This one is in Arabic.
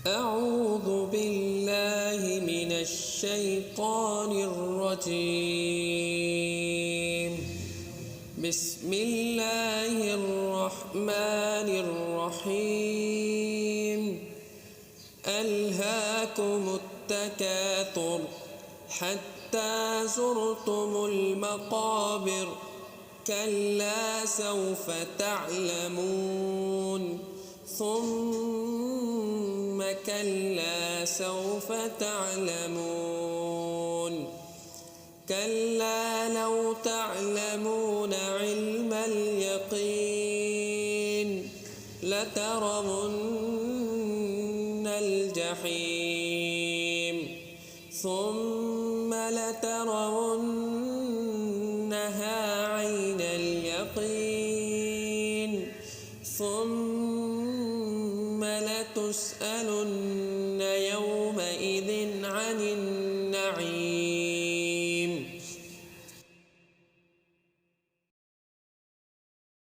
أعوذ بالله من الشيطان الرجيم. بسم الله الرحمن الرحيم. ألهاكم التكاثر حتى زرتم المقابر، كلا سوف تعلمون، ثم كلا سوف تعلمون، كلا لو تعلمون علم اليقين لترون الجحيم، ثم لترونها عين اليقين، ثم لتسألن يوم